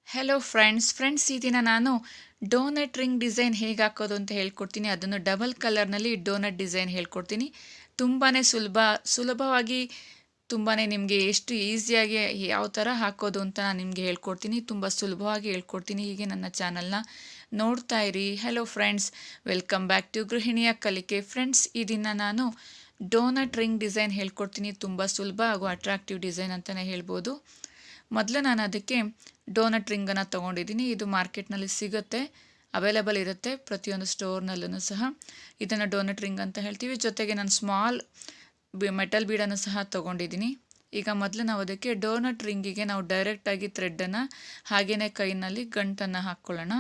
Hello friends ಈ ದಿನ ನಾನು ಡೋನಟ್ ರಿಂಗ್ ಡಿಸೈನ್ ಹೇಗೆ ಹಾಕೋದು ಅಂತ ಹೇಳ್ಕೊಡ್ತೀನಿ. ಅದನ್ನು ಡಬಲ್ ಕಲರ್ನಲ್ಲಿ ಡೋನಟ್ ಡಿಸೈನ್ ಹೇಳ್ಕೊಡ್ತೀನಿ. ತುಂಬಾ ಸುಲಭವಾಗಿ ತುಂಬಾ ನಿಮಗೆ ಎಷ್ಟು ಈಸಿಯಾಗಿ ಯಾವ ಥರ ಹಾಕೋದು ಅಂತ ನಾನು ನಿಮಗೆ ಹೇಳ್ಕೊಡ್ತೀನಿ. ತುಂಬ ಸುಲಭವಾಗಿ ಹೇಳ್ಕೊಡ್ತೀನಿ. ಹೀಗೆ ನನ್ನ ಚಾನಲ್ನ ನೋಡ್ತಾ ಇರಿ. Hello friends, welcome back to ಗೃಹಿಣಿಯ ಕಲಿಕೆ. ಫ್ರೆಂಡ್ಸ್, ಈ ದಿನ ನಾನು ಡೋನಟ್ ರಿಂಗ್ ಡಿಸೈನ್ ಹೇಳ್ಕೊಡ್ತೀನಿ. ತುಂಬ ಸುಲಭ ಹಾಗೂ ಅಟ್ರಾಕ್ಟಿವ್ ಡಿಸೈನ್ ಅಂತಲೇ ಹೇಳ್ಬೋದು. ಮೊದಲು ನಾನು ಅದಕ್ಕೆ ಡೋನಟ್ ರಿಂಗನ್ನು ತೊಗೊಂಡಿದ್ದೀನಿ. ಇದು ಮಾರ್ಕೆಟ್ನಲ್ಲಿ ಸಿಗುತ್ತೆ, ಅವೈಲೇಬಲ್ ಇರುತ್ತೆ ಪ್ರತಿಯೊಂದು ಸ್ಟೋರ್ನಲ್ಲೂ ಸಹ. ಇದನ್ನು ಡೋನಟ್ ರಿಂಗ್ ಅಂತ ಹೇಳ್ತೀವಿ. ಜೊತೆಗೆ ನಾನು ಸ್ಮಾಲ್ ಮೆಟಲ್ ಬೀಡನ್ನು ಸಹ ತೊಗೊಂಡಿದ್ದೀನಿ. ಈಗ ಮೊದಲು ನಾವು ಅದಕ್ಕೆ ಡೋನಟ್ ರಿಂಗಿಗೆ ನಾವು ಡೈರೆಕ್ಟಾಗಿ ಥ್ರೆಡ್ಡನ್ನು ಹಾಗೆಯೇ ಕೈನಲ್ಲಿ ಗಂಟನ್ನು ಹಾಕ್ಕೊಳ್ಳೋಣ.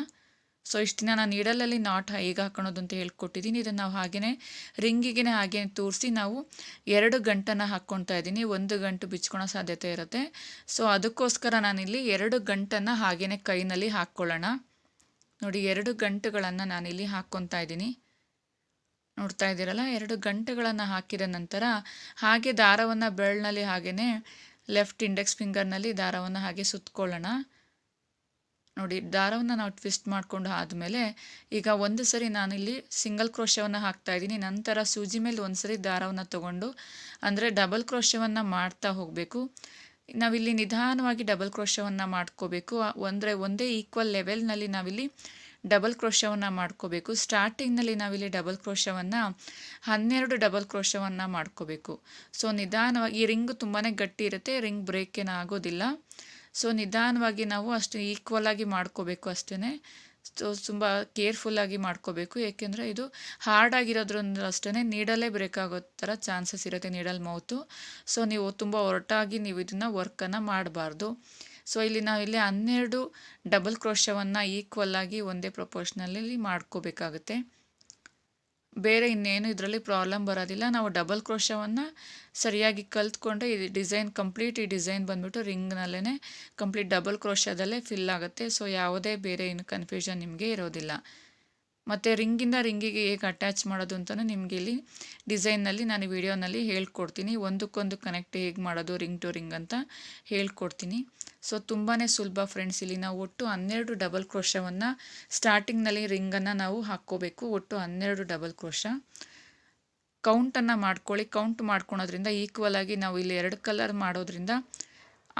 ಸೊ ಇಷ್ಟು ದಿನ ನಾನು ನೀಡಲಲ್ಲಿ ನಾಟ್ ಹೇಗೆ ಹಾಕೊಳ್ಳೋದು ಅಂತ ಹೇಳ್ಕೊಟ್ಟಿದ್ದೀನಿ. ಇದನ್ನು ನಾವು ಹಾಗೆಯೇ ರಿಂಗಿಗೆ ಹಾಗೆಯೇ ತೋರಿಸಿ ನಾವು 2 ಗಂಟನ್ನು ಹಾಕ್ಕೊಳ್ತಾ ಇದ್ದೀನಿ. 1 ಗಂಟು ಬಿಚ್ಕೊಳ್ಳೋ ಸಾಧ್ಯತೆ ಇರುತ್ತೆ. ಸೊ ಅದಕ್ಕೋಸ್ಕರ ನಾನಿಲ್ಲಿ 2 ಗಂಟನ್ನು ಹಾಗೆಯೇ ಕೈನಲ್ಲಿ ಹಾಕ್ಕೊಳ್ಳೋಣ. ನೋಡಿ, 2 ಗಂಟುಗಳನ್ನು ನಾನಿಲ್ಲಿ ಹಾಕ್ಕೊತಾ ಇದ್ದೀನಿ. ನೋಡ್ತಾ ಇದ್ದೀರಲ್ಲ, 2 ಗಂಟುಗಳನ್ನು ಹಾಕಿದ ನಂತರ ಹಾಗೆ ದಾರವನ್ನು ಬೆರಳಿನಲ್ಲಿ ಹಾಗೆಯೇ ಲೆಫ್ಟ್ ಇಂಡೆಕ್ಸ್ ಫಿಂಗರ್ನಲ್ಲಿ ದಾರವನ್ನು ಹಾಗೆ ಸುತ್ತಕೊಳ್ಳೋಣ. ನೋಡಿ, ದಾರವನ್ನು ನಾವು ಟ್ವಿಸ್ಟ್ ಮಾಡಿಕೊಂಡು ಆದಮೇಲೆ ಈಗ ಒಂದು ಸರಿ ನಾನಿಲ್ಲಿ ಸಿಂಗಲ್ ಕ್ರೋಶವನ್ನು ಹಾಕ್ತಾ ಇದ್ದೀನಿ. ನಂತರ ಸೂಜಿ ಮೇಲೆ ಒಂದು ಸರಿ ದಾರವನ್ನು ತಗೊಂಡು, ಅಂದರೆ ಡಬಲ್ ಕ್ರೋಶವನ್ನು ಮಾಡ್ತಾ ಹೋಗಬೇಕು. ನಾವಿಲ್ಲಿ ನಿಧಾನವಾಗಿ ಡಬಲ್ ಕ್ರೋಶವನ್ನು ಮಾಡ್ಕೋಬೇಕು. ಒಂದೇ ಈಕ್ವಲ್ ಲೆವೆಲ್ನಲ್ಲಿ ನಾವಿಲ್ಲಿ ಡಬಲ್ ಕ್ರೋಶವನ್ನು ಮಾಡ್ಕೋಬೇಕು. ಸ್ಟಾರ್ಟಿಂಗ್ನಲ್ಲಿ ನಾವಿಲ್ಲಿ ಡಬಲ್ ಕ್ರೋಶವನ್ನು 12 ಡಬಲ್ ಕ್ರೋಶವನ್ನು ಮಾಡ್ಕೋಬೇಕು. ಸೊ ನಿಧಾನವಾಗಿ, ಈ ರಿಂಗು ತುಂಬಾ ಗಟ್ಟಿ ಇರುತ್ತೆ, ರಿಂಗ್ ಬ್ರೇಕ್ ಏನೂ ಆಗೋದಿಲ್ಲ. ಸೊ ನಿಧಾನವಾಗಿ ನಾವು ಅಷ್ಟು ಈಕ್ವಲ್ ಆಗಿ ಮಾಡ್ಕೋಬೇಕು ಅಷ್ಟೇ. ಸೊ ತುಂಬ ಕೇರ್ಫುಲ್ಲಾಗಿ ಮಾಡ್ಕೋಬೇಕು, ಏಕೆಂದರೆ ಇದು ಹಾರ್ಡ್ ಆಗಿರೋದ್ರಿಂದ ಅಷ್ಟೇ ನೀಡಲೇ ಬ್ರೇಕ್ ಆಗೋ ಥರ ಚಾನ್ಸಸ್ ಇರುತ್ತೆ, ನೀಡಲ್ ಮೌತು. ಸೊ ನೀವು ತುಂಬ ಒರಟಾಗಿ ನೀವು ಇದನ್ನು ವರ್ಕನ್ನು ಮಾಡಬಾರ್ದು. ಸೊ ಇಲ್ಲಿ ನಾವಿಲ್ಲಿ 12 ಡಬಲ್ ಕ್ರೋಶವನ್ನು ಈಕ್ವಲ್ಲಾಗಿ ಒಂದೇ ಪ್ರಪೋರ್ಷನಲ್ಲಿ ಮಾಡ್ಕೋಬೇಕಾಗುತ್ತೆ. ಬೇರೆ ಇನ್ನೇನು ಇದರಲ್ಲಿ ಪ್ರಾಬ್ಲಮ್ ಬರೋದಿಲ್ಲ. ನಾವು ಡಬಲ್ ಕ್ರೋಶವನ್ನು ಸರಿಯಾಗಿ ಕಲ್ತ್ಕೊಂಡ್ರೆ ಈ ಡಿಸೈನ್ ಕಂಪ್ಲೀಟ್, ಈ ಡಿಸೈನ್ ಬಂದ್ಬಿಟ್ಟು ರಿಂಗ್ನಲ್ಲೇ ಕಂಪ್ಲೀಟ್ ಡಬಲ್ ಕ್ರೋಶದಲ್ಲೇ ಫಿಲ್ ಆಗುತ್ತೆ. ಸೊ ಯಾವುದೇ ಬೇರೆ ಏನು ಕನ್ಫ್ಯೂಷನ್ ನಿಮಗೆ ಇರೋದಿಲ್ಲ. ಮತ್ತು ರಿಂಗಿಂದ ರಿಂಗಿಗೆ ಹೇಗೆ ಅಟ್ಯಾಚ್ ಮಾಡೋದು ಅಂತಲೂ ನಿಮಗೆ ಇಲ್ಲಿ ಡಿಸೈನ್ನಲ್ಲಿ ನಾನು ವಿಡಿಯೋನಲ್ಲಿ ಹೇಳ್ಕೊಡ್ತೀನಿ. ಒಂದಕ್ಕೊಂದು ಕನೆಕ್ಟ್ ಹೇಗೆ ಮಾಡೋದು ರಿಂಗ್ ಟು ರಿಂಗ್ ಅಂತ ಹೇಳ್ಕೊಡ್ತೀನಿ. ಸೊ ತುಂಬಾ ಸುಲಭ ಫ್ರೆಂಡ್ಸ್. ಇಲ್ಲಿ ನಾವು ಒಟ್ಟು 12 ಡಬಲ್ ಕ್ರೋಶವನ್ನು ಸ್ಟಾರ್ಟಿಂಗ್ನಲ್ಲಿ ರಿಂಗನ್ನು ನಾವು ಹಾಕ್ಕೋಬೇಕು. ಒಟ್ಟು 12 ಡಬಲ್ ಕ್ರೋಶ ಕೌಂಟನ್ನು ಮಾಡ್ಕೊಳ್ಳಿ. ಕೌಂಟ್ ಮಾಡ್ಕೊಳೋದ್ರಿಂದ ಈಕ್ವಲ್ ಆಗಿ ನಾವು ಇಲ್ಲಿ 2 ಕಲರ್ ಮಾಡೋದ್ರಿಂದ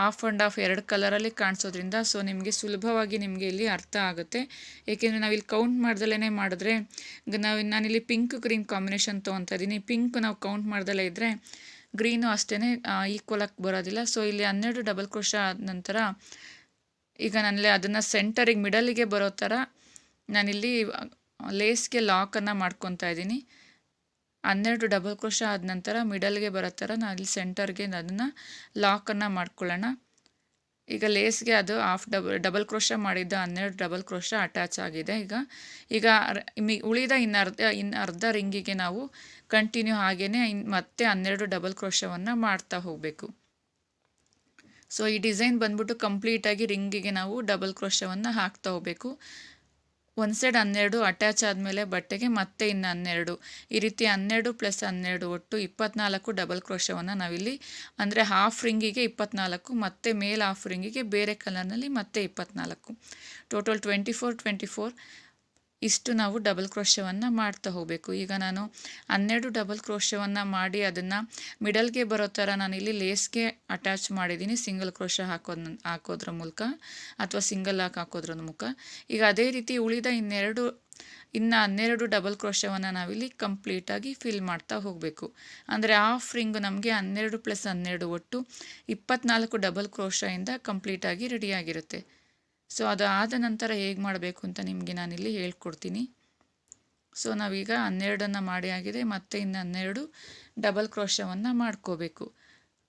ಆಫ್ ಆ್ಯಂಡ್ ಆಫ್ 2 ಕಲರಲ್ಲಿ ಕಾಣಿಸೋದ್ರಿಂದ ಸೊ ನಿಮಗೆ ಸುಲಭವಾಗಿ ನಿಮಗೆ ಇಲ್ಲಿ ಅರ್ಥ ಆಗುತ್ತೆ. ಏಕೆಂದರೆ ನಾವಿಲ್ಲಿ ಕೌಂಟ್ ಮಾಡ್ದಲೇ ಮಾಡಿದ್ರೆ, ನಾನಿಲ್ಲಿ ಪಿಂಕ್ ಗ್ರೀನ್ ಕಾಂಬಿನೇಷನ್ ತೊಗೊತಾ ಇದ್ದೀನಿ. ಪಿಂಕ್ ನಾವು ಕೌಂಟ್ ಮಾಡ್ದಲೇ ಇದ್ದರೆ ಗ್ರೀನು ಅಷ್ಟೇ ಈಕ್ವಲ್ ಆಗಿ ಬರೋದಿಲ್ಲ. ಸೊ ಇಲ್ಲಿ 12 ಡಬಲ್ ಕ್ರೋಶ ಆದ ನಂತರ ಈಗ ನಾನಲ್ಲಿ ಅದನ್ನು ಸೆಂಟರಿಗೆ ಮಿಡಲಿಗೆ ಬರೋ ಥರ ನಾನಿಲ್ಲಿ ಲೇಸ್ಗೆ ಲಾಕನ್ನು ಮಾಡ್ಕೊತಾ ಇದ್ದೀನಿ. 12 ಡಬಲ್ ಕ್ರೋಶ ಆದ ನಂತರ ಮಿಡಲ್ಗೆ ಬರೋ ಥರ ನಾನು ಇಲ್ಲಿ ಸೆಂಟರ್ಗೆ ಅದನ್ನು ಲಾಕನ್ನು ಮಾಡ್ಕೊಳ್ಳೋಣ. ಈಗ ಲೇಸ್ಗೆ ಅದು ಡಬಲ್ ಕ್ರೋಶ ಮಾಡಿದ್ದ 12 ಡಬಲ್ ಕ್ರೋಶ ಅಟ್ಯಾಚ್ ಆಗಿದೆ. ಈಗ ಉಳಿದ ಇನ್ನು ಅರ್ಧ ರಿಂಗಿಗೆ ನಾವು ಕಂಟಿನ್ಯೂ ಹಾಗೆಯೇ ಮತ್ತೆ 12 ಡಬಲ್ ಕ್ರೋಶವನ್ನು ಮಾಡ್ತಾ ಹೋಗಬೇಕು. ಸೊ ಈ ಡಿಸೈನ್ ಬಂದ್ಬಿಟ್ಟು ಕಂಪ್ಲೀಟಾಗಿ ರಿಂಗಿಗೆ ನಾವು ಡಬಲ್ ಕ್ರೋಶವನ್ನು ಹಾಕ್ತಾ ಹೋಗಬೇಕು. ಒಂದು ಸೈಡ್ 12 ಅಟ್ಯಾಚ್ ಆದಮೇಲೆ ಬಟ್ಟೆಗೆ ಮತ್ತೆ ಇನ್ನು 12, ಈ ರೀತಿ 12 + 12 ಒಟ್ಟು 24 ಡಬಲ್ ಕ್ರೋಶವನ್ನು ನಾವಿಲ್ಲಿ, ಅಂದರೆ ಹಾಫ್ ರಿಂಗಿಗೆ 24, ಮತ್ತೆ ಮೇಲೆ ಹಾಫ್ ರಿಂಗಿಗೆ ಬೇರೆ ಕಲರ್ನಲ್ಲಿ ಮತ್ತೆ 24, ಟೋಟಲ್ 24 ಇಷ್ಟು ನಾವು ಡಬಲ್ ಕ್ರೋಶವನ್ನು ಮಾಡ್ತಾ ಹೋಗಬೇಕು. ಈಗ ನಾನು 12 ಡಬಲ್ ಕ್ರೋಶವನ್ನು ಮಾಡಿ ಅದನ್ನು ಮಿಡಲ್ಗೆ ಬರೋ ಥರ ನಾನಿಲ್ಲಿ ಲೇಸ್ಗೆ ಅಟ್ಯಾಚ್ ಮಾಡಿದ್ದೀನಿ, ಸಿಂಗಲ್ ಕ್ರೋಶ ಹಾಕೋದ್ರ ಮೂಲಕ ಅಥವಾ ಸಿಂಗಲ್ ಹಾಕೋದ್ರ ಮೂಲಕ. ಈಗ ಅದೇ ರೀತಿ ಉಳಿದ ಇನ್ನು 12 ಡಬಲ್ ಕ್ರೋಶವನ್ನು ನಾವಿಲ್ಲಿ ಕಂಪ್ಲೀಟಾಗಿ ಫಿಲ್ ಮಾಡ್ತಾ ಹೋಗಬೇಕು. ಅಂದರೆ ಹಾಫ್ ರಿಂಗ್ ನಮಗೆ 12 + 12 ಒಟ್ಟು 24 ಡಬಲ್ ಕ್ರೋಶದಿಂದ ಕಂಪ್ಲೀಟಾಗಿ ರೆಡಿಯಾಗಿರುತ್ತೆ. ಸೊ ಅದು ಆದ ನಂತರ ಹೇಗೆ ಮಾಡಬೇಕು ಅಂತ ನಿಮಗೆ ನಾನಿಲ್ಲಿ ಹೇಳ್ಕೊಡ್ತೀನಿ. ಸೊ ನಾವೀಗ 12 ಮಾಡಿ ಆಗಿದೆ, ಮತ್ತೆ ಇನ್ನು 12 ಡಬಲ್ ಕ್ರೋಶವನ್ನು ಮಾಡ್ಕೋಬೇಕು.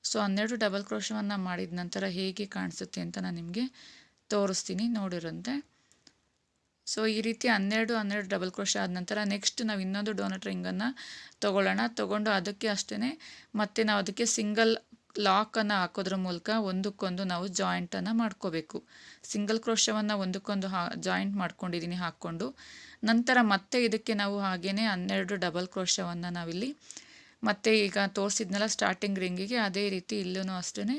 ಸೊ 12 ಡಬಲ್ ಕ್ರೋಶವನ್ನು ಮಾಡಿದ ನಂತರ ಹೇಗೆ ಕಾಣಿಸುತ್ತೆ ಅಂತ ನಾನು ನಿಮಗೆ ತೋರಿಸ್ತೀನಿ, ನೋಡಿರಂತೆ. ಸೊ ಈ ರೀತಿ 12 ಡಬಲ್ ಕ್ರೋಶ ಆದ ನಂತರ ನೆಕ್ಸ್ಟ್ ನಾವು ಇನ್ನೊಂದು ಡೋನಟ್ ರಿಂಗನ್ನು ತಗೊಂಡು ಅದಕ್ಕೆ ಅಷ್ಟೇ ಮತ್ತೆ ನಾವು ಅದಕ್ಕೆ ಸಿಂಗಲ್ ಲಾಕನ್ನು ಹಾಕೋದ್ರ ಮೂಲಕ ಒಂದಕ್ಕೊಂದು ನಾವು ಜಾಯಿಂಟನ್ನು ಮಾಡ್ಕೋಬೇಕು. ಸಿಂಗಲ್ ಕ್ರೋಶವನ್ನು ಒಂದಕ್ಕೊಂದು ಜಾಯಿಂಟ್ ಮಾಡ್ಕೊಂಡಿದ್ದೀನಿ ಹಾಕ್ಕೊಂಡು. ನಂತರ ಮತ್ತೆ ಇದಕ್ಕೆ ನಾವು ಹಾಗೆಯೇ 12 ಡಬಲ್ ಕ್ರೋಶವನ್ನು ನಾವಿಲ್ಲಿ ಮತ್ತು ಈಗ ತೋರಿಸಿದ್ನಲ್ಲ ಸ್ಟಾರ್ಟಿಂಗ್ ರಿಂಗಿಗೆ ಅದೇ ರೀತಿ ಇಲ್ಲೂ ಅಷ್ಟೇ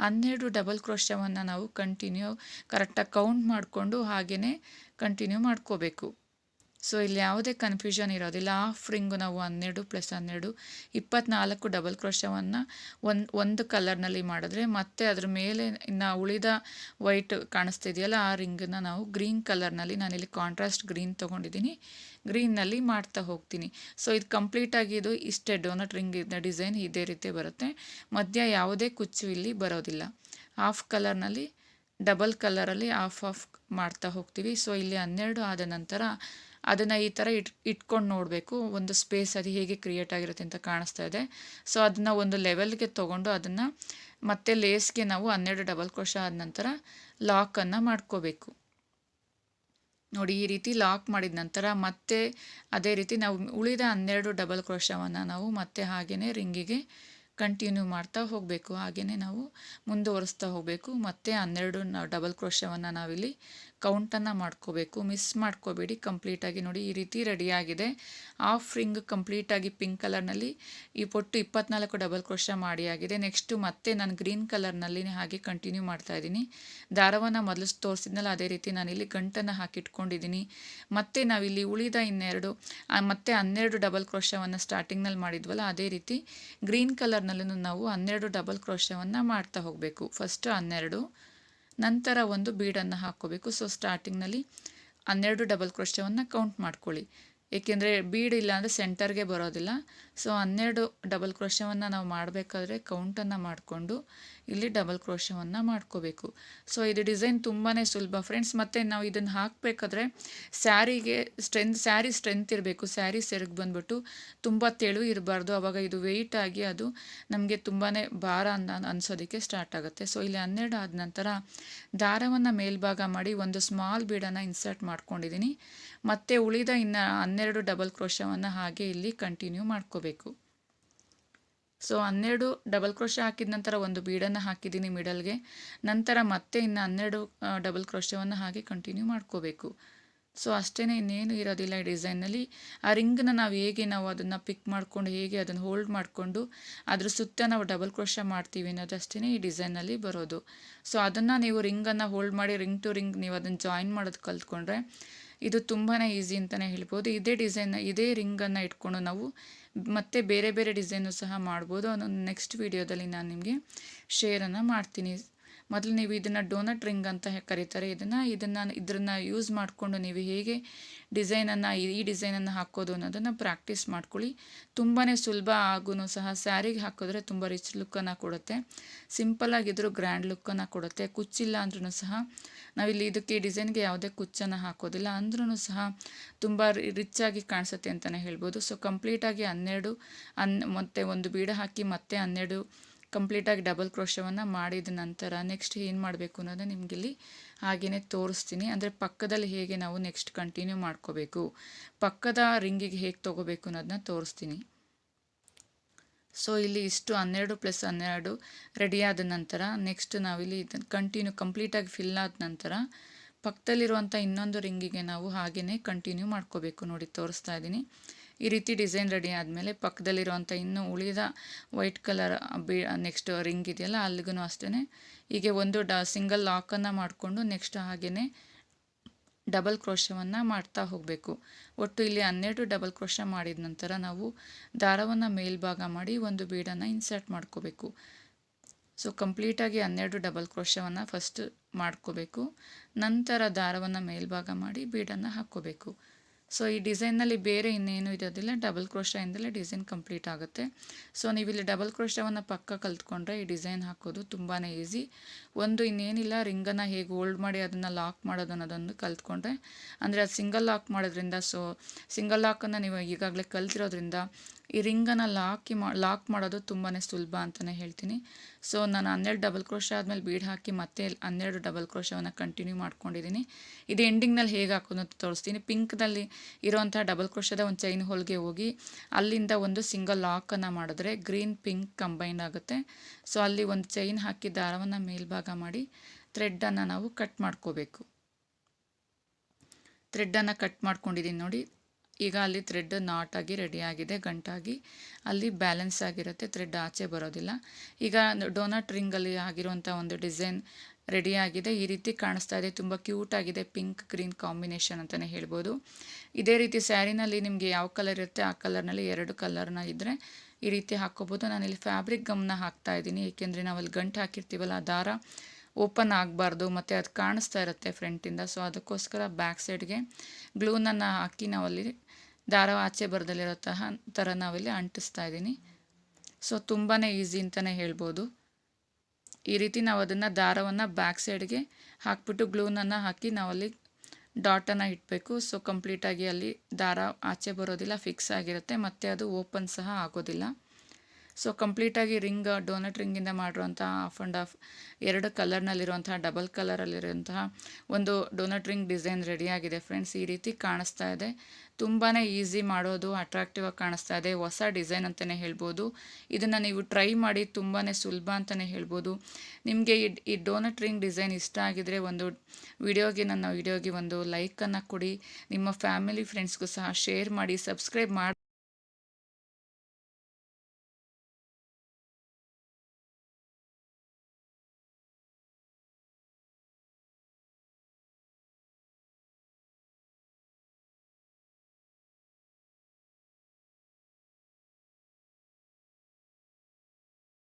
12 ಡಬಲ್ ಕ್ರೋಶವನ್ನು ನಾವು ಕಂಟಿನ್ಯೂ ಕರೆಕ್ಟಾಗಿ ಕೌಂಟ್ ಮಾಡಿಕೊಂಡು ಹಾಗೆಯೇ ಕಂಟಿನ್ಯೂ ಮಾಡ್ಕೋಬೇಕು. ಸೊ ಇಲ್ಲಿ ಯಾವುದೇ ಕನ್ಫ್ಯೂಷನ್ ಇರೋದಿಲ್ಲ. ಹಾಫ್ ರಿಂಗು ನಾವು 12 + 12 24 ಡಬಲ್ ಕ್ರೋಶವನ್ನು ಒಂದು ಕಲರ್ನಲ್ಲಿ ಮಾಡಿದ್ರೆ ಮತ್ತೆ ಅದ್ರ ಮೇಲೆ ಇನ್ನು ಉಳಿದ ವೈಟ್ ಕಾಣಿಸ್ತಿದೆಯಲ್ಲ ಆ ರಿಂಗನ್ನು ನಾವು ಗ್ರೀನ್ ಕಲರ್ನಲ್ಲಿ, ನಾನಿಲ್ಲಿ ಕಾಂಟ್ರಾಸ್ಟ್ ಗ್ರೀನ್ ತೊಗೊಂಡಿದ್ದೀನಿ, ಗ್ರೀನ್ನಲ್ಲಿ ಮಾಡ್ತಾ ಹೋಗ್ತೀನಿ. ಸೊ ಇದು ಕಂಪ್ಲೀಟಾಗಿ ಇದು ಇಷ್ಟೇ ಡೋನಟ್ ರಿಂಗ್ ಡಿಸೈನ್ ಇದೇ ರೀತಿ ಬರುತ್ತೆ. ಮಧ್ಯ ಯಾವುದೇ ಕುಚ್ಚು ಇಲ್ಲಿ ಬರೋದಿಲ್ಲ. ಹಾಫ್ ಕಲರ್ನಲ್ಲಿ ಡಬಲ್ ಕಲರಲ್ಲಿ ಹಾಫ್ ಮಾಡ್ತಾ ಹೋಗ್ತೀವಿ. ಸೊ ಇಲ್ಲಿ 12 ಆದ ನಂತರ ಅದನ್ನು ಈ ಥರ ಇಟ್ಕೊಂಡು ನೋಡಬೇಕು, ಒಂದು ಸ್ಪೇಸ್ ಅದು ಹೇಗೆ ಕ್ರಿಯೇಟ್ ಆಗಿರುತ್ತೆ ಅಂತ ಕಾಣಿಸ್ತಾ ಇದೆ. ಸೊ ಅದನ್ನು ಒಂದು ಲೆವೆಲ್ಗೆ ತೊಗೊಂಡು ಅದನ್ನು ಮತ್ತೆ ಲೇಸ್ಗೆ ನಾವು 12 ಡಬಲ್ ಕ್ರೋಶ ಆದ ನಂತರ ಲಾಕನ್ನು ಮಾಡ್ಕೋಬೇಕು. ನೋಡಿ ಈ ರೀತಿ ಲಾಕ್ ಮಾಡಿದ ನಂತರ ಮತ್ತೆ ಅದೇ ರೀತಿ ನಾವು ಉಳಿದ 12 ಡಬಲ್ ಕ್ರೋಶವನ್ನು ನಾವು ಮತ್ತೆ ಹಾಗೆಯೇ ರಿಂಗಿಗೆ ಕಂಟಿನ್ಯೂ ಮಾಡ್ತಾ ಹೋಗಬೇಕು. ಹಾಗೆಯೇ ನಾವು ಮುಂದುವರಿಸ್ತಾ ಹೋಗಬೇಕು. ಮತ್ತೆ 12 ಡಬಲ್ ಕ್ರೋಶವನ್ನು ನಾವಿಲ್ಲಿ ಕೌಂಟನ್ನು ಮಾಡ್ಕೋಬೇಕು. ಮಿಸ್ ಮಾಡ್ಕೋಬೇಡಿ. ಕಂಪ್ಲೀಟಾಗಿ ನೋಡಿ ಈ ರೀತಿ ರೆಡಿಯಾಗಿದೆ. ಹಾಫ್ ರಿಂಗ್ ಕಂಪ್ಲೀಟಾಗಿ ಪಿಂಕ್ ಕಲರ್ನಲ್ಲಿ ಈ ಪೊಟ್ಟು 24 ಡಬಲ್ ಕ್ರೋಶ ಮಾಡಿ ಆಗಿದೆ. ನೆಕ್ಸ್ಟು ಮತ್ತೆ ನಾನು ಗ್ರೀನ್ ಕಲರ್ನಲ್ಲಿ ಹಾಗೆ ಕಂಟಿನ್ಯೂ ಮಾಡ್ತಾ ಇದ್ದೀನಿ. ದಾರವನ್ನು ಮೊದಲು ತೋರಿಸಿದ್ನಲ್ಲ ಅದೇ ರೀತಿ ನಾನಿಲ್ಲಿ ಗಂಟನ್ನು ಹಾಕಿಟ್ಕೊಂಡಿದ್ದೀನಿ. ಮತ್ತು ನಾವಿಲ್ಲಿ ಉಳಿದ ಮತ್ತೆ 12 ಡಬಲ್ ಕ್ರೋಶವನ್ನು ಸ್ಟಾರ್ಟಿಂಗ್ನಲ್ಲಿ ಮಾಡಿದ್ವಲ್ಲ ಅದೇ ರೀತಿ ಗ್ರೀನ್ ಕಲರ್ನಲ್ಲೂ ನಾವು 12 ಡಬಲ್ ಕ್ರೋಶವನ್ನು ಮಾಡ್ತಾ ಹೋಗಬೇಕು. ಫಸ್ಟ್ 12, ನಂತರ ಒಂದು ಬೀಡನ್ನು ಹಾಕ್ಕೋಬೇಕು. ಸೊ ಸ್ಟಾರ್ಟಿಂಗ್ನಲ್ಲಿ 12 ಡಬಲ್ ಕ್ರೋಶವನ್ನು ಕೌಂಟ್ ಮಾಡ್ಕೊಳ್ಳಿ, ಏಕೆಂದರೆ ಬೀಡ್ ಇಲ್ಲ ಅಂದರೆ ಸೆಂಟರ್ಗೆ ಬರೋದಿಲ್ಲ. ಸೊ 12 ಡಬಲ್ ಕ್ರೋಶವನ್ನು ನಾವು ಮಾಡಬೇಕಾದ್ರೆ ಕೌಂಟನ್ನು ಮಾಡಿಕೊಂಡು ಇಲ್ಲಿ ಡಬಲ್ ಕ್ರೋಶವನ್ನು ಮಾಡ್ಕೋಬೇಕು. ಸೊ ಇದು ಡಿಸೈನ್ ತುಂಬಾ ಸುಲಭ ಫ್ರೆಂಡ್ಸ್. ಮತ್ತು ನಾವು ಇದನ್ನು ಹಾಕಬೇಕಾದ್ರೆ ಸ್ಯಾರಿ ಸ್ಟ್ರೆಂತ್ ಇರಬೇಕು. ಸ್ಯಾರಿ ಸೆರಗು ಬಂದ್ಬಿಟ್ಟು ತುಂಬ ತೆಳು ಇರಬಾರ್ದು, ಆವಾಗ ಇದು ವೆಯ್ಟ್ ಆಗಿ ಅದು ನಮಗೆ ತುಂಬಾ ಭಾರ ಅನಿಸೋದಕ್ಕೆ ಸ್ಟಾರ್ಟ್ ಆಗುತ್ತೆ. ಸೊ ಇಲ್ಲಿ 12 ಆದ ನಂತರ ದಾರವನ್ನು ಮೇಲ್ಭಾಗ ಮಾಡಿ ಒಂದು ಸ್ಮಾಲ್ ಬೀಡನ್ನು ಇನ್ಸರ್ಟ್ ಮಾಡ್ಕೊಂಡಿದ್ದೀನಿ. ಮತ್ತು ಉಳಿದ ಇನ್ನು 12 ಡಬಲ್ ಕ್ರೋಶವನ್ನು ಹಾಗೆ ಇಲ್ಲಿ ಕಂಟಿನ್ಯೂ ಮಾಡ್ಕೋಬೇಕು. ಸೊ 12 ಡಬಲ್ ಕ್ರೋಶ ಹಾಕಿದ ನಂತರ ಒಂದು ಬೀಡನ್ನು ಹಾಕಿದ್ದೀನಿ ಮಿಡಲ್ಗೆ. ನಂತರ ಮತ್ತೆ ಇನ್ನು 12 ಡಬಲ್ ಕ್ರೋಶವನ್ನು ಹಾಗೆ ಕಂಟಿನ್ಯೂ ಮಾಡ್ಕೋಬೇಕು. ಸೊ ಅಷ್ಟೇ, ಇನ್ನೇನು ಇರೋದಿಲ್ಲ ಈ ಡಿಸೈನಲ್ಲಿ. ಆ ರಿಂಗನ್ನ ನಾವು ಅದನ್ನು ಪಿಕ್ ಮಾಡಿಕೊಂಡು ಹೇಗೆ ಅದನ್ನು ಹೋಲ್ಡ್ ಮಾಡಿಕೊಂಡು ಅದ್ರ ಸುತ್ತ ನಾವು ಡಬಲ್ ಕ್ರೋಶ ಮಾಡ್ತೀವಿ ಅನ್ನೋದಷ್ಟೇ ಈ ಡಿಸೈನಲ್ಲಿ ಬರೋದು. ಸೊ ಅದನ್ನು ನೀವು ರಿಂಗನ್ನು ಹೋಲ್ಡ್ ಮಾಡಿ ರಿಂಗ್ ಟು ರಿಂಗ್ ನೀವು ಅದನ್ನು ಜಾಯಿನ್ ಮಾಡೋದು ಕಲ್ತ್ಕೊಂಡ್ರೆ ಇದು ತುಂಬಾ ಈಸಿ ಅಂತಲೇ ಹೇಳ್ಬೋದು. ಇದೇ ರಿಂಗನ್ನು ಇಟ್ಕೊಂಡು ನಾವು ಮತ್ತೆ ಬೇರೆ ಬೇರೆ ಡಿಸೈನು ಸಹ ಮಾಡ್ಬೋದು. ಅದೊಂದು ನೆಕ್ಸ್ಟ್ ವೀಡಿಯೋದಲ್ಲಿ ನಾನು ನಿಮಗೆ ಶೇರನ್ನು ಮಾಡ್ತೀನಿ. ಮೊದಲು ನೀವು ಇದನ್ನು ಡೋನಟ್ ರಿಂಗ್ ಅಂತ ಕರೀತಾರೆ. ಇದನ್ನು ಯೂಸ್ ಮಾಡಿಕೊಂಡು ನೀವು ಹೇಗೆ ಈ ಡಿಸೈನನ್ನು ಹಾಕೋದು ಅನ್ನೋದನ್ನು ಪ್ರಾಕ್ಟೀಸ್ ಮಾಡ್ಕೊಳ್ಳಿ. ತುಂಬಾ ಸುಲಭ, ಹಾಗೂ ಸಹ ಸ್ಯಾರಿಗೆ ಹಾಕಿದ್ರೆ ತುಂಬ ರಿಚ್ ಲುಕ್ಕನ್ನು ಕೊಡುತ್ತೆ. ಸಿಂಪಲ್ಲಾಗಿದ್ದರೂ ಗ್ರ್ಯಾಂಡ್ ಲುಕ್ಕನ್ನು ಕೊಡುತ್ತೆ. ಕುಚ್ಚಿಲ್ಲ ಅಂದ್ರೂ ಸಹ ನಾವಿಲ್ಲಿ ಇದಕ್ಕೆ ಡಿಸೈನ್ಗೆ ಯಾವುದೇ ಕುಚ್ಚನ್ನು ಹಾಕೋದಿಲ್ಲ ಅಂದ್ರೂ ಸಹ ತುಂಬ ರಿಚ್ಚಾಗಿ ಕಾಣಿಸುತ್ತೆ ಅಂತಲೇ ಹೇಳ್ಬೋದು. ಸೊ ಕಂಪ್ಲೀಟಾಗಿ 12 ಮತ್ತು ಒಂದು ಬೀಡ ಹಾಕಿ ಮತ್ತೆ 12 ಕಂಪ್ಲೀಟಾಗಿ ಡಬಲ್ ಕ್ರೋಶವನ್ನು ಮಾಡಿದ ನಂತರ ನೆಕ್ಸ್ಟ್ ಏನು ಮಾಡಬೇಕು ಅನ್ನೋದು ನಿಮಗಿಲ್ಲಿ ಹಾಗೆಯೇ ತೋರಿಸ್ತೀನಿ. ಅಂದರೆ ಪಕ್ಕದಲ್ಲಿ ಹೇಗೆ ನಾವು ನೆಕ್ಸ್ಟ್ ಕಂಟಿನ್ಯೂ ಮಾಡ್ಕೋಬೇಕು, ಪಕ್ಕದ ರಿಂಗಿಗೆ ಹೇಗೆ ತೊಗೋಬೇಕು ಅನ್ನೋದನ್ನ ತೋರಿಸ್ತೀನಿ. ಸೊ ಇಲ್ಲಿ ಇಷ್ಟು 12 + 12 ರೆಡಿಯಾದ ನಂತರ ನೆಕ್ಸ್ಟ್ ನಾವಿಲ್ಲಿ ಇದನ್ನು ಕಂಪ್ಲೀಟಾಗಿ ಫಿಲ್ ಆದ ನಂತರ ಪಕ್ಕದಲ್ಲಿರುವಂಥ ಇನ್ನೊಂದು ರಿಂಗಿಗೆ ನಾವು ಹಾಗೆಯೇ ಕಂಟಿನ್ಯೂ ಮಾಡ್ಕೋಬೇಕು. ನೋಡಿ ತೋರಿಸ್ತಾ ಇದ್ದೀನಿ. ಈ ರೀತಿ ಡಿಸೈನ್ ರೆಡಿ ಆದಮೇಲೆ ಪಕ್ಕದಲ್ಲಿರುವಂಥ ಇನ್ನೂ ಉಳಿದ ವೈಟ್ ಕಲರ್ ನೆಕ್ಸ್ಟ್ ರಿಂಗ್ ಇದೆಯಲ್ಲ ಅಲ್ಲಿಗೂ ಅಷ್ಟೇ ಹೀಗೆ ಒಂದು ಸಿಂಗಲ್ ಲಾಕನ್ನು ಮಾಡಿಕೊಂಡು ನೆಕ್ಸ್ಟ್ ಹಾಗೆಯೇ ಡಬಲ್ ಕ್ರೋಶವನ್ನು ಮಾಡ್ತಾ ಹೋಗಬೇಕು. ಒಟ್ಟು ಇಲ್ಲಿ 12 ಡಬಲ್ ಕ್ರೋಶ ಮಾಡಿದ ನಂತರ ನಾವು ದಾರವನ್ನು ಮೇಲ್ಭಾಗ ಮಾಡಿ ಒಂದು ಬೀಡನ್ನು ಇನ್ಸರ್ಟ್ ಮಾಡ್ಕೋಬೇಕು. ಸೊ ಕಂಪ್ಲೀಟಾಗಿ 12 ಡಬಲ್ ಕ್ರೋಶವನ್ನು ಫಸ್ಟ್ ಮಾಡ್ಕೋಬೇಕು. ನಂತರ ದಾರವನ್ನು ಮೇಲ್ಭಾಗ ಮಾಡಿ ಬೀಡನ್ನು ಹಾಕ್ಕೋಬೇಕು. ಸೊ ಈ ಡಿಸೈನ್ನಲ್ಲಿ ಬೇರೆ ಇನ್ನೇನು ಇರೋದಿಲ್ಲ, ಡಬಲ್ ಕ್ರೋಶದಿಂದಲೇ ಡಿಸೈನ್ ಕಂಪ್ಲೀಟ್ ಆಗುತ್ತೆ. ಸೊ ನೀವಿಲ್ಲಿ ಡಬಲ್ ಕ್ರೋಶವನ್ನು ಪಕ್ಕ ಕಲ್ತ್ಕೊಂಡ್ರೆ ಈ ಡಿಸೈನ್ ಹಾಕೋದು ತುಂಬಾ ಈಸಿ. ಇನ್ನೇನಿಲ್ಲ, ರಿಂಗನ್ನು ಹೇಗೆ ಹೋಲ್ಡ್ ಮಾಡಿ ಅದನ್ನು ಲಾಕ್ ಮಾಡೋದು ಅನ್ನೋದೊಂದು ಕಲ್ತ್ಕೊಂಡ್ರೆ, ಅಂದರೆ ಅದು ಸಿಂಗಲ್ ಲಾಕ್ ಮಾಡೋದ್ರಿಂದ, ಸೊ ಸಿಂಗಲ್ ಲಾಕನ್ನು ನೀವು ಈಗಾಗಲೇ ಕಲ್ತಿರೋದ್ರಿಂದ ಈ ರಿಂಗನ್ನು ಲಾಕ್ ಮಾಡೋದು ತುಂಬಾ ಸುಲಭ ಅಂತಲೇ ಹೇಳ್ತೀನಿ. ಸೊ ನಾನು 12 ಡಬಲ್ ಕ್ರೋಶ ಆದಮೇಲೆ ಬೀಡ್ ಹಾಕಿ ಮತ್ತೆ 12 ಡಬಲ್ ಕ್ರೋಶವನ್ನು ಕಂಟಿನ್ಯೂ ಮಾಡ್ಕೊಂಡಿದ್ದೀನಿ. ಇದು ಎಂಡಿಂಗ್ನಲ್ಲಿ ಹೇಗೆ ಹಾಕೋದು ಅಂತ ತೋರಿಸ್ತೀನಿ. ಪಿಂಕ್ನಲ್ಲಿ ಇರೋವಂಥ ಡಬಲ್ ಕ್ರೋಶದ ಒಂದು ಚೈನ್ ಹೋಲ್ಗೆ ಹೋಗಿ ಅಲ್ಲಿಂದ ಒಂದು ಸಿಂಗಲ್ ಲಾಕನ್ನು ಮಾಡಿದ್ರೆ ಗ್ರೀನ್ ಪಿಂಕ್ ಕಂಬೈನ್ ಆಗುತ್ತೆ. ಸೊ ಅಲ್ಲಿ ಒಂದು ಚೈನ್ ಹಾಕಿ ದಾರವನ್ನು ಮೇಲ್ಭಾಗ ಮಾಡಿ ಥ್ರೆಡ್ಡನ್ನು ನಾವು ಕಟ್ ಮಾಡ್ಕೋಬೇಕು. ಥ್ರೆಡ್ಡನ್ನು ಕಟ್ ಮಾಡ್ಕೊಂಡಿದ್ದೀನಿ ನೋಡಿ. ಈಗ ಅಲ್ಲಿ ಥ್ರೆಡ್ ನಾಟ್ ಆಗಿ ರೆಡಿಯಾಗಿದೆ, ಗಂಟಾಗಿ ಅಲ್ಲಿ ಬ್ಯಾಲೆನ್ಸ್ ಆಗಿರುತ್ತೆ, ಥ್ರೆಡ್ ಆಚೆ ಬರೋದಿಲ್ಲ. ಈಗ ಡೋನಟ್ ರಿಂಗಲ್ಲಿ ಆಗಿರುವಂಥ ಒಂದು ಡಿಸೈನ್ ರೆಡಿಯಾಗಿದೆ. ಈ ರೀತಿ ಕಾಣಿಸ್ತಾ ಇದೆ, ತುಂಬ ಕ್ಯೂಟ್ ಆಗಿದೆ, ಪಿಂಕ್ ಗ್ರೀನ್ ಕಾಂಬಿನೇಷನ್ ಅಂತಲೇ ಹೇಳ್ಬೋದು. ಇದೇ ರೀತಿ ಸ್ಯಾರಿನಲ್ಲಿ ನಿಮಗೆ ಯಾವ ಕಲರ್ ಇರುತ್ತೆ ಆ ಕಲರ್ನಲ್ಲಿ 2 ಕಲರ್ನ ಇದ್ದರೆ ಈ ರೀತಿ ಹಾಕ್ಕೋಬೋದು. ನಾನಿಲ್ಲಿ ಫ್ಯಾಬ್ರಿಕ್ ಗಮ್ನ ಹಾಕ್ತಾ ಇದ್ದೀನಿ, ಏಕೆಂದರೆ ನಾವಲ್ಲಿ ಗಂಟು ಹಾಕಿರ್ತೀವಲ್ಲ ದಾರ ಓಪನ್ ಆಗಬಾರ್ದು ಮತ್ತು ಅದು ಕಾಣಿಸ್ತಾ ಇರುತ್ತೆ ಫ್ರಂಟಿಂದ. ಸೊ ಅದಕ್ಕೋಸ್ಕರ ಬ್ಯಾಕ್ ಸೈಡ್ಗೆ ಗ್ಲೂನನ್ನು ಹಾಕಿ ನಾವಲ್ಲಿ ದಾರ ಆಚೆ ಬರದಲ್ಲಿರೋ ಥರ ನಾವಿಲ್ಲಿ ಅಂಟಿಸ್ತಾ ಇದ್ದೀನಿ. ಸೊ ತುಂಬಾ ಈಸಿ ಅಂತಲೇ ಹೇಳ್ಬೋದು. ಈ ರೀತಿ ನಾವು ಅದನ್ನು ದಾರವನ್ನು ಬ್ಯಾಕ್ ಸೈಡ್ಗೆ ಹಾಕಿಬಿಟ್ಟು ಗ್ಲೂನನ್ನು ಹಾಕಿ ನಾವಲ್ಲಿ ಡಾಟನ್ನು ಇಡಬೇಕು. ಸೊ ಕಂಪ್ಲೀಟಾಗಿ ಅಲ್ಲಿ ದಾರ ಆಚೆ ಬರೋದಿಲ್ಲ, ಫಿಕ್ಸ್ ಆಗಿರುತ್ತೆ, ಮತ್ತು ಅದು ಓಪನ್ ಸಹ ಆಗೋದಿಲ್ಲ. ಸೊ ಕಂಪ್ಲೀಟಾಗಿ ಡೋನಟ್ ರಿಂಗಿಂದ ಮಾಡಿರುವಂತಹ ಹಾಫ್ ಆ್ಯಂಡ್ ಹಾಫ್ 2 ಕಲರ್ನಲ್ಲಿರುವಂತಹ ಡಬಲ್ ಕಲರಲ್ಲಿರುವಂತಹ ಒಂದು ಡೋನಟ್ ರಿಂಗ್ ಡಿಸೈನ್ ರೆಡಿಯಾಗಿದೆ ಫ್ರೆಂಡ್ಸ್. ಈ ರೀತಿ ಕಾಣಿಸ್ತಾ ಇದೆ, ತುಂಬಾ ಈಸಿ ಮಾಡೋದು, ಅಟ್ರಾಕ್ಟಿವ್ ಆಗಿ ಕಾಣಿಸ್ತಾ ಇದೆ, ಹೊಸ ಡಿಸೈನ್ ಅಂತಲೇ ಹೇಳ್ಬೋದು. ಇದನ್ನು ನೀವು ಟ್ರೈ ಮಾಡಿ, ತುಂಬಾ ಸುಲಭ ಅಂತಲೇ ಹೇಳ್ಬೋದು. ನಿಮಗೆ ಈ ಡೋನಟ್ ರಿಂಗ್ ಡಿಸೈನ್ ಇಷ್ಟ ಆಗಿದರೆ ನನ್ನ ವಿಡಿಯೋಗೆ ಒಂದು ಲೈಕನ್ನು ಕೊಡಿ, ನಿಮ್ಮ ಫ್ಯಾಮಿಲಿ ಫ್ರೆಂಡ್ಸ್ಗೂ ಸಹ ಶೇರ್ ಮಾಡಿ, ಸಬ್ಸ್ಕ್ರೈಬ್ ಮಾಡಿ.